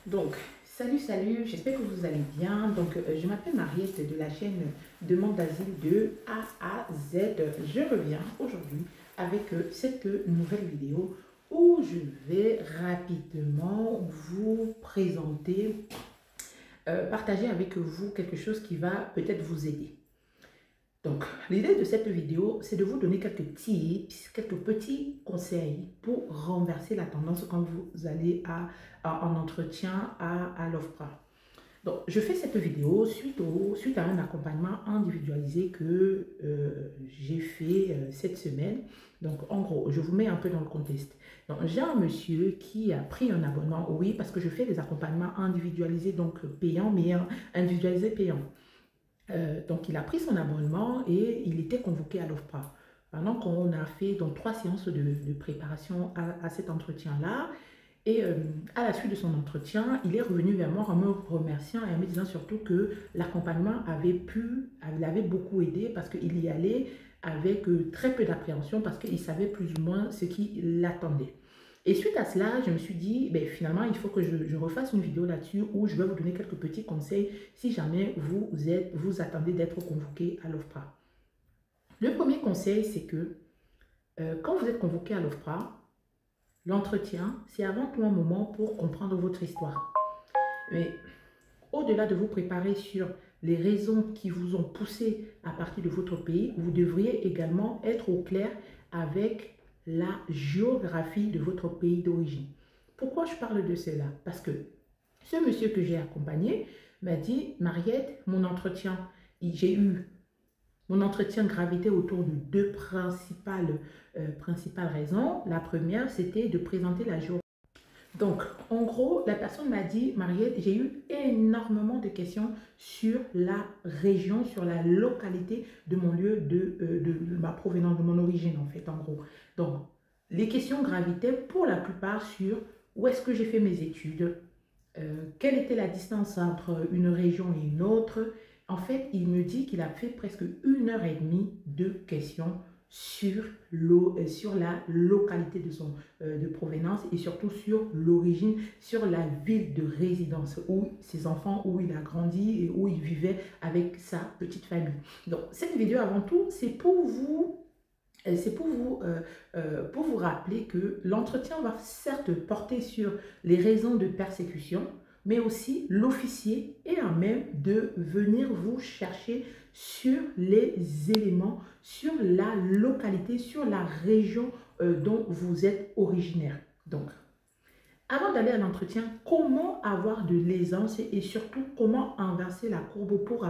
Donc, salut, j'espère que vous allez bien. Donc, je m'appelle Mariette de la chaîne Demande d'asile de A à Z. Je reviens aujourd'hui avec cette nouvelle vidéo où je vais rapidement vous présenter, partager avec vous quelque chose qui va peut-être vous aider. Donc, l'idée de cette vidéo, c'est de vous donner quelques tips, quelques petits conseils pour renverser la tendance quand vous allez en entretien à l'OFPRA. Donc, je fais cette vidéo suite à un accompagnement individualisé que j'ai fait cette semaine. Donc, en gros, je vous mets un peu dans le contexte. Donc, j'ai un monsieur qui a pris un abonnement, oui, parce que je fais des accompagnements individualisés, donc payants, mais individualisés payants. Donc, il a pris son abonnement et il était convoqué à l'OFPRA. Pendant qu'on a fait donc 3 séances de préparation à cet entretien-là, et à la suite de son entretien, il est revenu vers moi en me remerciant et en me disant surtout que l'accompagnement l'avait beaucoup aidé parce qu'il y allait avec très peu d'appréhension parce qu'il savait plus ou moins ce qui l'attendait. Et suite à cela, je me suis dit, ben, finalement, il faut que je refasse une vidéo là-dessus où je vais vous donner quelques petits conseils si jamais vous attendez d'être convoqué à l'OFPRA. Le premier conseil, c'est que quand vous êtes convoqué à l'OFPRA, l'entretien, c'est avant tout un moment pour comprendre votre histoire. Mais au-delà de vous préparer sur les raisons qui vous ont poussé à partir de votre pays, vous devriez également être au clair avec la géographie de votre pays d'origine. Pourquoi je parle de cela? Parce que ce monsieur que j'ai accompagné m'a dit, Mariette, j'ai eu mon entretien gravitait autour de deux principales raisons. La première, c'était de présenter la géographie. Donc, en gros, la personne m'a dit, Mariette, j'ai eu énormément de questions sur la région, sur la localité de mon lieu de ma provenance, de mon origine, en fait, en gros. Donc, les questions gravitaient pour la plupart sur où est-ce que j'ai fait mes études, quelle était la distance entre une région et une autre. En fait, il me dit qu'il a fait presque 1 heure et demie de questions sur la localité de provenance et surtout sur l'origine, sur la ville de résidence où ses enfants, où il a grandi et où il vivait avec sa petite famille. Donc, cette vidéo, avant tout, c'est pour vous pour vous rappeler que l'entretien va certes porter sur les raisons de persécution, mais aussi l'officier est à même de venir vous chercher sur les éléments, sur la localité, sur la région dont vous êtes originaire. Donc, avant d'aller à l'entretien, comment avoir de l'aisance et surtout comment inverser la courbe pour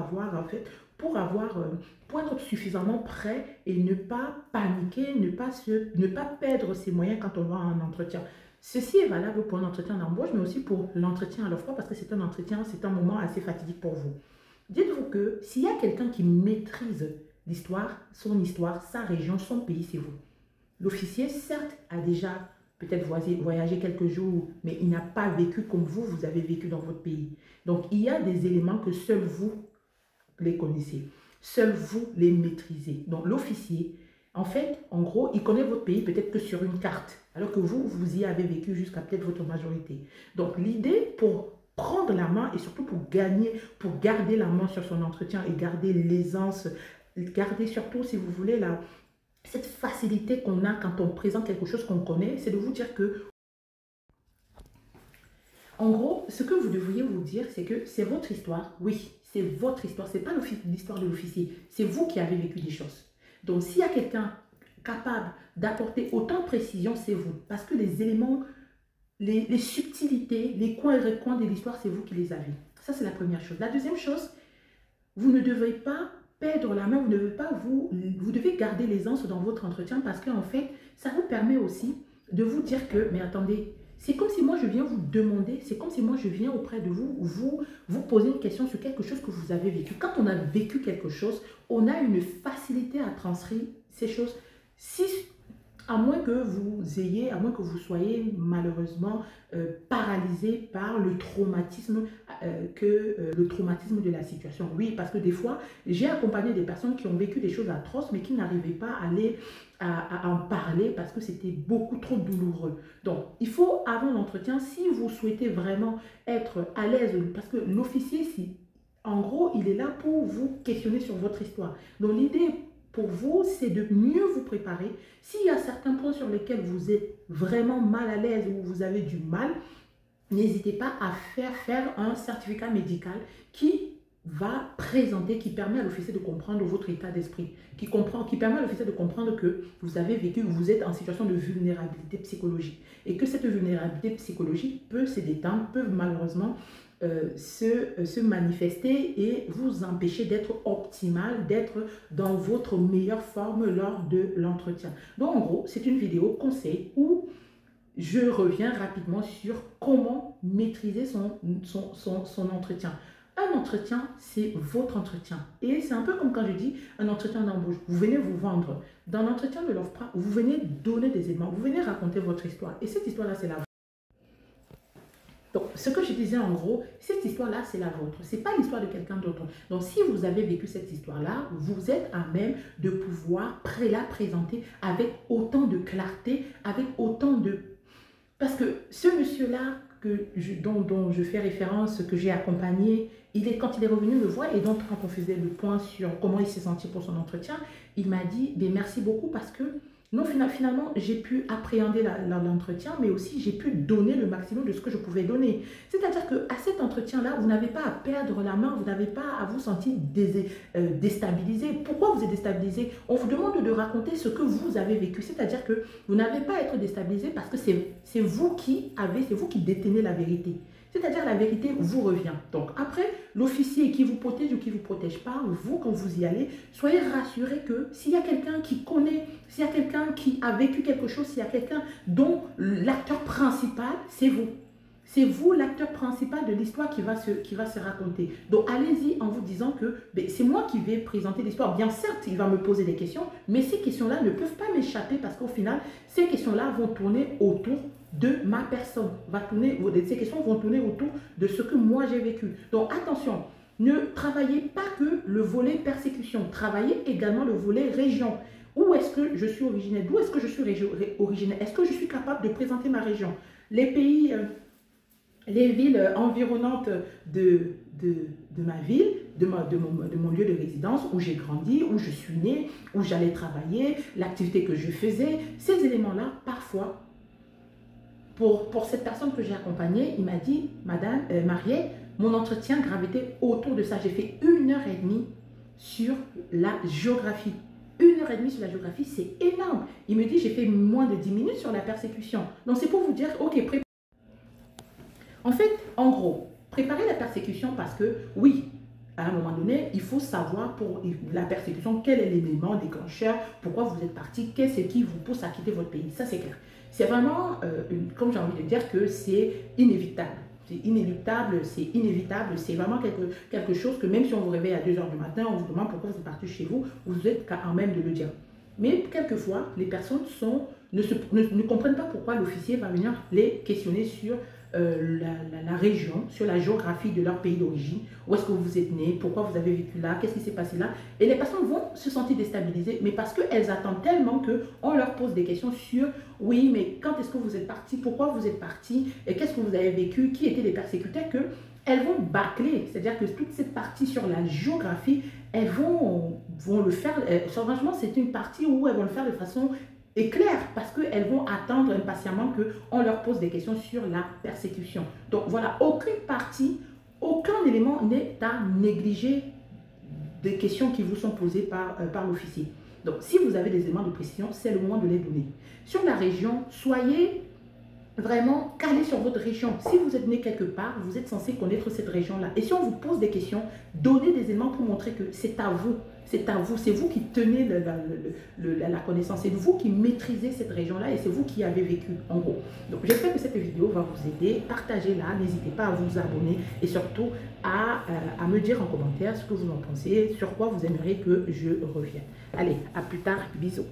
être suffisamment prêt et ne pas paniquer, ne pas perdre ses moyens quand on va à un entretien. Ceci est valable pour l'entretien d'embauche, mais aussi pour l'entretien à l'OFPRA parce que c'est un entretien, c'est un moment assez fatidique pour vous. Dites-vous que s'il y a quelqu'un qui maîtrise l'histoire, son histoire, sa région, son pays, c'est vous. L'officier, certes, a déjà peut-être voyagé quelques jours, mais il n'a pas vécu comme vous avez vécu dans votre pays. Donc, il y a des éléments que seuls vous les connaissez. Seuls vous les maîtrisez. Donc, l'officier, en fait, en gros, il connaît votre pays peut-être que sur une carte, alors que vous y avez vécu jusqu'à peut-être votre majorité. Donc, l'idée pour prendre la main et surtout pour garder la main sur son entretien et garder l'aisance, garder surtout, si vous voulez, cette facilité qu'on a quand on présente quelque chose qu'on connaît, c'est de vous dire que, en gros, ce que vous devriez vous dire, c'est que c'est votre histoire. Oui, c'est votre histoire. Ce n'est pas l'histoire de l'officier. C'est vous qui avez vécu des choses. Donc, s'il y a quelqu'un capable d'apporter autant de précision, c'est vous. Parce que les éléments, les subtilités, les coins et recoins de l'histoire, c'est vous qui les avez. Ça, c'est la première chose. La deuxième chose, vous ne devez pas perdre la main, vous devez garder l'aisance dans votre entretien parce qu'en fait, ça vous permet aussi de vous dire que, mais attendez, c'est comme si moi je viens vous demander, c'est comme si moi je viens auprès de vous poser une question sur quelque chose que vous avez vécu. Quand on a vécu quelque chose, on a une facilité à transcrire ces choses. à moins que à moins que vous soyez malheureusement paralysé par le traumatisme, le traumatisme de la situation. Oui, parce que des fois, j'ai accompagné des personnes qui ont vécu des choses atroces, mais qui n'arrivaient pas à en parler parce que c'était beaucoup trop douloureux. Donc, il faut, avant l'entretien, si vous souhaitez vraiment être à l'aise, parce que l'officier, si, en gros, il est là pour vous questionner sur votre histoire. Donc, l'idée pour vous, c'est de mieux vous préparer. S'il y a certains points sur lesquels vous êtes vraiment mal à l'aise ou vous avez du mal, n'hésitez pas à faire un certificat médical qui va présenter, qui permet à l'officier de comprendre votre état d'esprit, qui permet à l'officier de comprendre que vous avez vécu, vous êtes en situation de vulnérabilité psychologique et que cette vulnérabilité psychologique peut se détendre, peut malheureusement se manifester et vous empêcher d'être optimal, d'être dans votre meilleure forme lors de l'entretien. Donc en gros, c'est une vidéo conseil où je reviens rapidement sur comment maîtriser son entretien. Un entretien, c'est votre entretien. Et c'est un peu comme quand je dis un entretien d'embauche. Vous venez vous vendre. Dans l'entretien de l'OFPRA, vous venez donner des éléments, vous venez raconter votre histoire. Et cette histoire-là, c'est la vôtre. Donc, ce que je disais en gros, cette histoire-là, c'est la vôtre. Ce n'est pas l'histoire de quelqu'un d'autre. Donc, si vous avez vécu cette histoire-là, vous êtes à même de pouvoir la présenter avec autant de clarté, avec autant de... Parce que ce monsieur-là dont je fais référence, que j'ai accompagné, quand il est revenu me voir et donc quand on faisait le point sur comment il s'est senti pour son entretien, il m'a dit merci beaucoup parce que non, finalement, j'ai pu appréhender l'entretien, mais aussi j'ai pu donner le maximum de ce que je pouvais donner. C'est-à-dire qu'à cet entretien-là, vous n'avez pas à perdre la main, vous n'avez pas à vous sentir déstabilisé. Pourquoi vous êtes déstabilisé? On vous demande de raconter ce que vous avez vécu. C'est-à-dire que vous n'avez pas à être déstabilisé parce que c'est vous qui détenez la vérité. C'est-à-dire la vérité vous revient. Donc après, l'officier qui vous protège ou qui ne vous protège pas, vous, quand vous y allez, soyez rassurés que s'il y a quelqu'un qui connaît, s'il y a quelqu'un qui a vécu quelque chose, s'il y a quelqu'un dont l'acteur principal, c'est vous. C'est vous l'acteur principal de l'histoire qui va se raconter. Donc allez-y en vous disant que c'est moi qui vais présenter l'histoire. Bien certes, il va me poser des questions, mais ces questions-là ne peuvent pas m'échapper parce qu'au final, ces questions-là vont tourner autour de ma personne. Ces questions vont tourner autour de ce que moi j'ai vécu. Donc attention, ne travaillez pas que le volet persécution, travaillez également le volet région. Où est-ce que je suis originaire? D'où est-ce que je suis originaire? Est-ce que je suis capable de présenter ma région? Les pays... les villes environnantes de ma ville, de mon lieu de résidence, où j'ai grandi, où je suis née, où j'allais travailler, l'activité que je faisais, ces éléments-là, parfois, pour cette personne que j'ai accompagnée, il m'a dit, Madame Mariette, mon entretien gravitait autour de ça. J'ai fait 1h30 sur la géographie. 1h30 sur la géographie, c'est énorme. Il me dit, j'ai fait moins de 10 minutes sur la persécution. Donc, c'est pour vous dire, ok, en fait, en gros, préparer la persécution parce que, oui, à un moment donné, il faut savoir pour la persécution, quel est l'élément déclencheur, pourquoi vous êtes parti, qu'est-ce qui vous pousse à quitter votre pays. Ça, c'est clair. C'est vraiment, comme j'ai envie de dire, que c'est inévitable. C'est inéluctable, c'est inévitable, c'est vraiment quelque chose que même si on vous réveille à 2 h du matin, on vous demande pourquoi vous êtes parti chez vous, vous êtes quand même de le dire. Mais quelquefois, les personnes ne comprennent pas pourquoi l'officier va venir les questionner sur la région, sur la géographie de leur pays d'origine, où est-ce que vous êtes né, pourquoi vous avez vécu là, qu'est-ce qui s'est passé là. Et les personnes vont se sentir déstabilisées, mais parce qu'elles attendent tellement qu'on leur pose des questions sur, oui, mais quand est-ce que vous êtes parti, pourquoi vous êtes parti, et qu'est-ce que vous avez vécu, qui étaient les persécuteurs, qu'elles vont bâcler. C'est-à-dire que toute cette partie sur la géographie, elles vont le faire, franchement, c'est une partie où elles vont le faire de façon claire parce qu'elles vont attendre impatiemment qu'on leur pose des questions sur la persécution. Donc voilà, aucune partie, aucun élément n'est à négliger des questions qui vous sont posées par l'officier. Donc si vous avez des éléments de précision, c'est le moment de les donner. Sur la région, soyez vraiment calé sur votre région. Si vous êtes né quelque part, vous êtes censé connaître cette région-là. Et si on vous pose des questions, donnez des éléments pour montrer que c'est à vous. C'est à vous. C'est vous qui tenez la connaissance. C'est vous qui maîtrisez cette région-là et c'est vous qui avez vécu, en gros. Donc, j'espère que cette vidéo va vous aider. Partagez-la. N'hésitez pas à vous abonner et surtout à me dire en commentaire ce que vous en pensez, sur quoi vous aimeriez que je revienne. Allez, à plus tard. Bisous.